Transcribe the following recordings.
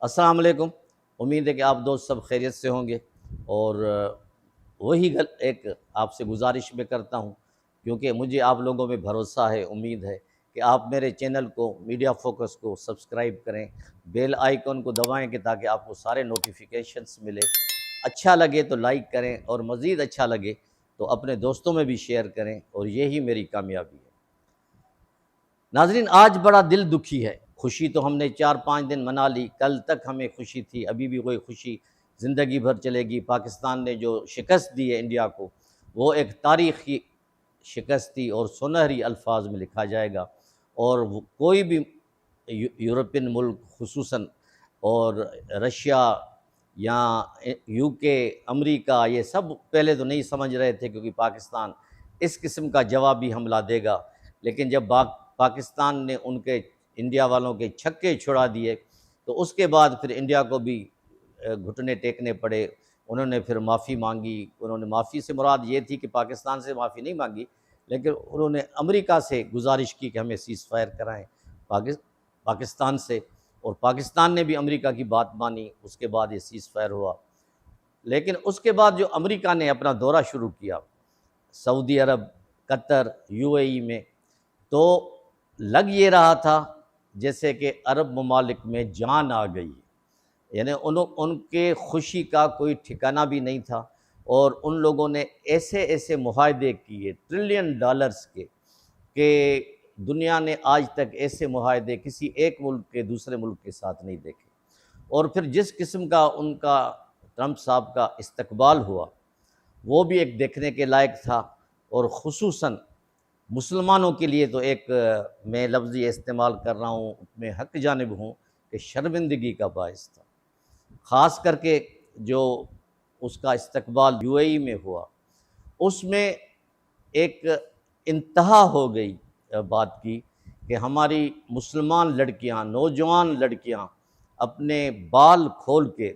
السلام علیکم۔ امید ہے کہ آپ دوست سب خیریت سے ہوں گے، اور وہی ایک آپ سے گزارش میں کرتا ہوں، کیونکہ مجھے آپ لوگوں میں بھروسہ ہے، امید ہے کہ آپ میرے چینل کو میڈیا فوکس کو سبسکرائب کریں، بیل آئیکن کو دبائیں کہ تاکہ آپ کو سارے نوٹیفیکیشنز ملے۔ اچھا لگے تو لائک کریں، اور مزید اچھا لگے تو اپنے دوستوں میں بھی شیئر کریں، اور یہی میری کامیابی ہے۔ ناظرین، آج بڑا دل دکھی ہے۔ خوشی تو ہم نے 4-5 دن منا لی، کل تک ہمیں خوشی تھی، ابھی بھی کوئی خوشی زندگی بھر چلے گی۔ پاکستان نے جو شکست دی ہے انڈیا کو، وہ ایک تاریخی شکست تھی، اور سنہری الفاظ میں لکھا جائے گا۔ اور کوئی بھی یورپین ملک خصوصاً، اور رشیا یا یو کے، امریکہ، یہ سب پہلے تو نہیں سمجھ رہے تھے، کیونکہ پاکستان اس قسم کا جوابی حملہ دے گا۔ لیکن جب پاکستان نے ان کے انڈیا والوں کے چھکے چھڑا دیے، تو اس کے بعد پھر انڈیا کو بھی گھٹنے ٹیکنے پڑے۔ انہوں نے پھر معافی مانگی۔ انہوں نے معافی سے مراد یہ تھی کہ پاکستان سے معافی نہیں مانگی، لیکن انہوں نے امریکہ سے گزارش کی کہ ہمیں سیز فائر کرائیں پاکستان سے، اور پاکستان نے بھی امریکہ کی بات مانی۔ اس کے بعد یہ سیز فائر ہوا۔ لیکن اس کے بعد جو امریکہ نے اپنا دورہ شروع کیا سعودی عرب، قطر، یو اے ای میں، تو لگ یہ رہا تھا جیسے کہ عرب ممالک میں جان آ گئی، یعنی ان کے خوشی کا کوئی ٹھکانہ بھی نہیں تھا۔ اور ان لوگوں نے ایسے ایسے معاہدے کیے $1 ٹریلین کے، کہ دنیا نے آج تک ایسے معاہدے کسی ایک ملک کے دوسرے ملک کے ساتھ نہیں دیکھے۔ اور پھر جس قسم کا ان کا ٹرمپ صاحب کا استقبال ہوا، وہ بھی ایک دیکھنے کے لائق تھا۔ اور خصوصاً مسلمانوں کے لیے تو ایک، میں لفظ یہ استعمال کر رہا ہوں، میں حق جانب ہوں، کہ شرمندگی کا باعث تھا۔ خاص کر کے جو اس کا استقبال یو اے ای میں ہوا، اس میں ایک انتہا ہو گئی بات کی، کہ ہماری مسلمان لڑکیاں، نوجوان لڑکیاں اپنے بال کھول کے،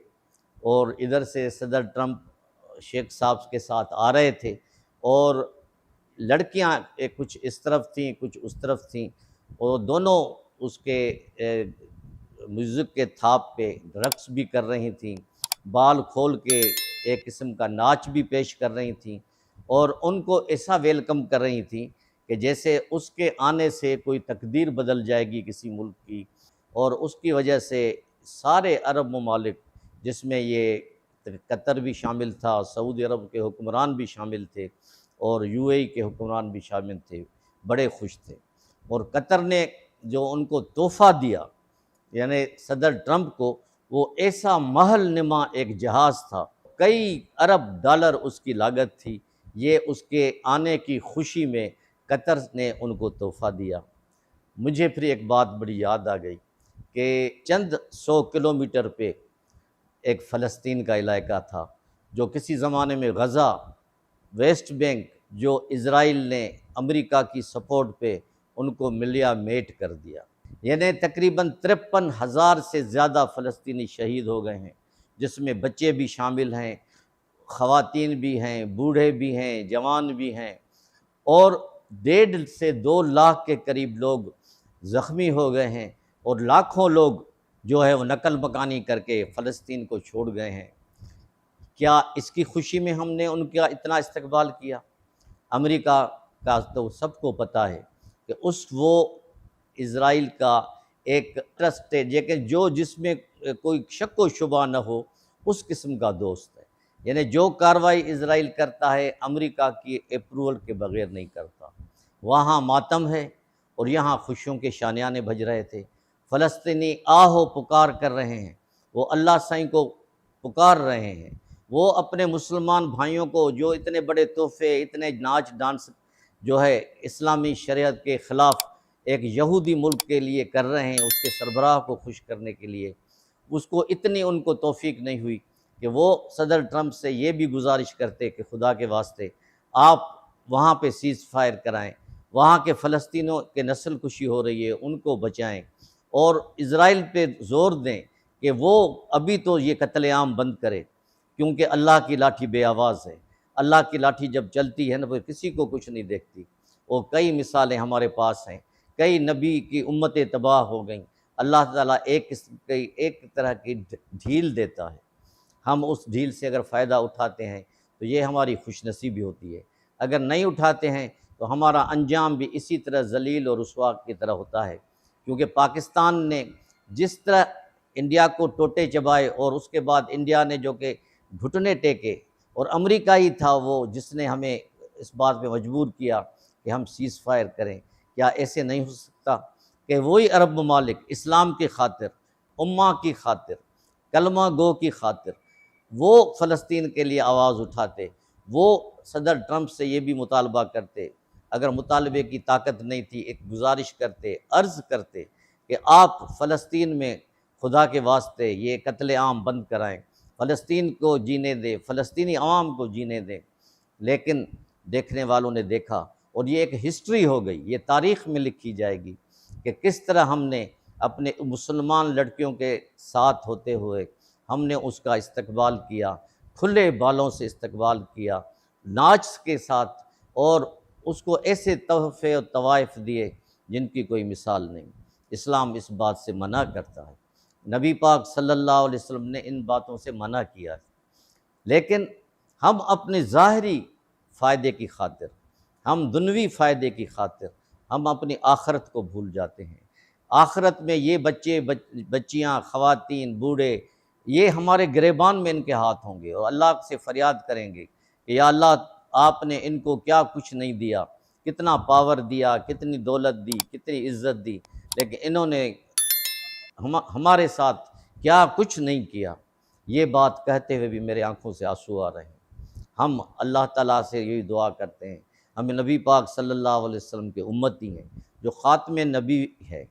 اور ادھر سے صدر ٹرمپ شیخ صاحب کے ساتھ آ رہے تھے، اور لڑکیاں کچھ اس طرف تھیں کچھ اس طرف تھیں، اور دونوں اس کے میوزک کے تھاپ پہ رقص بھی کر رہی تھیں، بال کھول کے ایک قسم کا ناچ بھی پیش کر رہی تھیں، اور ان کو ایسا ویلکم کر رہی تھیں کہ جیسے اس کے آنے سے کوئی تقدیر بدل جائے گی کسی ملک کی۔ اور اس کی وجہ سے سارے عرب ممالک، جس میں یہ قطر بھی شامل تھا، سعودی عرب کے حکمران بھی شامل تھے، اور یو اے ای کے حکمران بھی شامل تھے، بڑے خوش تھے۔ اور قطر نے جو ان کو تحفہ دیا، یعنی صدر ٹرمپ کو، وہ ایسا محل نما ایک جہاز تھا، کئی ارب ڈالر اس کی لاگت تھی۔ یہ اس کے آنے کی خوشی میں قطر نے ان کو تحفہ دیا۔ مجھے پھر ایک بات بڑی یاد آ گئی، کہ چند 100 کلومیٹر پہ ایک فلسطین کا علاقہ تھا، جو کسی زمانے میں غزہ، ویسٹ بینک، جو اسرائیل نے امریکہ کی سپورٹ پہ ان کو ملیا میٹ کر دیا۔ یعنی تقریباً 53,000 سے زیادہ فلسطینی شہید ہو گئے ہیں، جس میں بچے بھی شامل ہیں، خواتین بھی ہیں، بوڑھے بھی ہیں، جوان بھی ہیں، اور 1.5 سے 2 لاکھ کے قریب لوگ زخمی ہو گئے ہیں، اور لاکھوں لوگ جو ہے وہ نقل مکانی کر کے فلسطین کو چھوڑ گئے ہیں۔ کیا اس کی خوشی میں ہم نے ان کا اتنا استقبال کیا؟ امریکہ کا تو سب کو پتہ ہے کہ وہ اسرائیل کا ایک ٹرسٹ ہے، لیکن جس میں کوئی شک و شبہ نہ ہو، اس قسم کا دوست ہے۔ یعنی جو کارروائی اسرائیل کرتا ہے، امریکہ کی اپروول کے بغیر نہیں کرتا۔ وہاں ماتم ہے، اور یہاں خوشیوں کے شانیانے بج رہے تھے۔ فلسطینی آہو پکار کر رہے ہیں، وہ اللہ سائیں کو پکار رہے ہیں، وہ اپنے مسلمان بھائیوں کو جو اتنے بڑے تحفے، اتنے ناچ ڈانس جو ہے اسلامی شریعت کے خلاف ایک یہودی ملک کے لیے کر رہے ہیں، اس کے سربراہ کو خوش کرنے کے لیے، اس کو اتنی ان کو توفیق نہیں ہوئی کہ وہ صدر ٹرمپ سے یہ بھی گزارش کرتے کہ خدا کے واسطے آپ وہاں پہ سیز فائر کرائیں، وہاں کے فلسطینوں کے نسل کشی ہو رہی ہے ان کو بچائیں، اور اسرائیل پہ زور دیں کہ وہ ابھی تو یہ قتل عام بند کرے، کیونکہ اللہ کی لاٹھی بے آواز ہے۔ اللہ کی لاٹھی جب چلتی ہے نا، وہ کسی کو کچھ نہیں دیکھتی۔ اور کئی مثالیں ہمارے پاس ہیں، کئی نبی کی امتیں تباہ ہو گئیں، اللہ تعالیٰ ایک طرح کی ڈھیل دیتا ہے، ہم اس ڈھیل سے اگر فائدہ اٹھاتے ہیں تو یہ ہماری خوش نصیبی ہوتی ہے، اگر نہیں اٹھاتے ہیں تو ہمارا انجام بھی اسی طرح ذلیل اور رسوا کی طرح ہوتا ہے، کیونکہ پاکستان نے جس طرح انڈیا کو ٹوٹے چبائے، اور اس کے بعد انڈیا نے جو کہ گھٹنے ٹیکے، اور امریکہ ہی تھا وہ جس نے ہمیں اس بات پہ مجبور کیا کہ ہم سیز فائر کریں۔ کیا ایسے نہیں ہو سکتا کہ وہی عرب ممالک اسلام کی خاطر، امہ کی خاطر، کلمہ گو کی خاطر وہ فلسطین کے لیے آواز اٹھاتے، وہ صدر ٹرمپ سے یہ بھی مطالبہ کرتے، اگر مطالبے کی طاقت نہیں تھی ایک گزارش کرتے، عرض کرتے کہ آپ فلسطین میں خدا کے واسطے یہ قتل عام بند کرائیں، فلسطین کو جینے دیں، فلسطینی عوام کو جینے دیں۔ لیکن دیکھنے والوں نے دیکھا، اور یہ ایک ہسٹری ہو گئی، یہ تاریخ میں لکھی جائے گی کہ کس طرح ہم نے اپنے مسلمان لڑکیوں کے ساتھ ہوتے ہوئے ہم نے اس کا استقبال کیا، کھلے بالوں سے استقبال کیا، ناچ کے ساتھ، اور اس کو ایسے تحفے اور طوائف دیے جن کی کوئی مثال نہیں۔ اسلام اس بات سے منع کرتا ہے، نبی پاک صلی اللہ علیہ وسلم نے ان باتوں سے منع کیا ہے، لیکن ہم اپنے ظاہری فائدے کی خاطر، ہم دنیوی فائدے کی خاطر ہم اپنی آخرت کو بھول جاتے ہیں۔ آخرت میں یہ بچے بچیاں، خواتین، بوڑھے، یہ ہمارے گریبان میں ان کے ہاتھ ہوں گے، اور اللہ سے فریاد کریں گے کہ یا اللہ آپ نے ان کو کیا کچھ نہیں دیا، کتنا پاور دیا، کتنی دولت دی، کتنی عزت دی، لیکن انہوں نے ہمارے ساتھ کیا کچھ نہیں کیا۔ یہ بات کہتے ہوئے بھی میرے آنکھوں سے آنسو آ رہے ہیں۔ ہم اللہ تعالیٰ سے یہی دعا کرتے ہیں، ہمیں نبی پاک صلی اللہ علیہ وسلم کے امتی ہیں، جو خاتم نبی ہے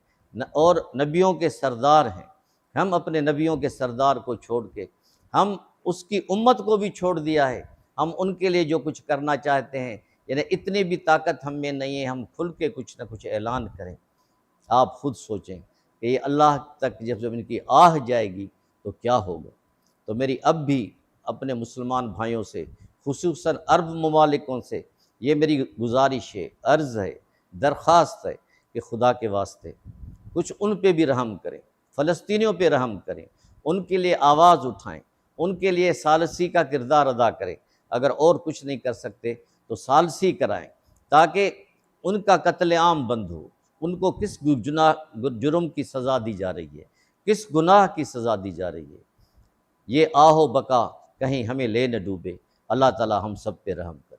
اور نبیوں کے سردار ہیں، ہم اپنے نبیوں کے سردار کو چھوڑ کے ہم اس کی امت کو بھی چھوڑ دیا ہے، ہم ان کے لیے جو کچھ کرنا چاہتے ہیں، یعنی اتنی بھی طاقت ہم میں نہیں ہے ہم کھل کے کچھ نہ کچھ اعلان کریں۔ آپ خود سوچیں کہ یہ اللہ تک جب ان کی آہ جائے گی تو کیا ہوگا۔ تو میری اب بھی اپنے مسلمان بھائیوں سے، خصوصاً عرب ممالکوں سے یہ میری گزارش ہے، عرض ہے، درخواست ہے کہ خدا کے واسطے کچھ ان پہ بھی رحم کریں، فلسطینیوں پہ رحم کریں، ان کے لیے آواز اٹھائیں، ان کے لیے ثالثی کا کردار ادا کریں، اگر اور کچھ نہیں کر سکتے تو ثالثی کرائیں، تاکہ ان کا قتل عام بند ہو۔ ان کو کس جرم کی سزا دی جا رہی ہے، کس گناہ کی سزا دی جا رہی ہے، یہ آہ و بکا کہیں ہمیں لے نہ ڈوبے۔ اللہ تعالی ہم سب پہ رحم کرے۔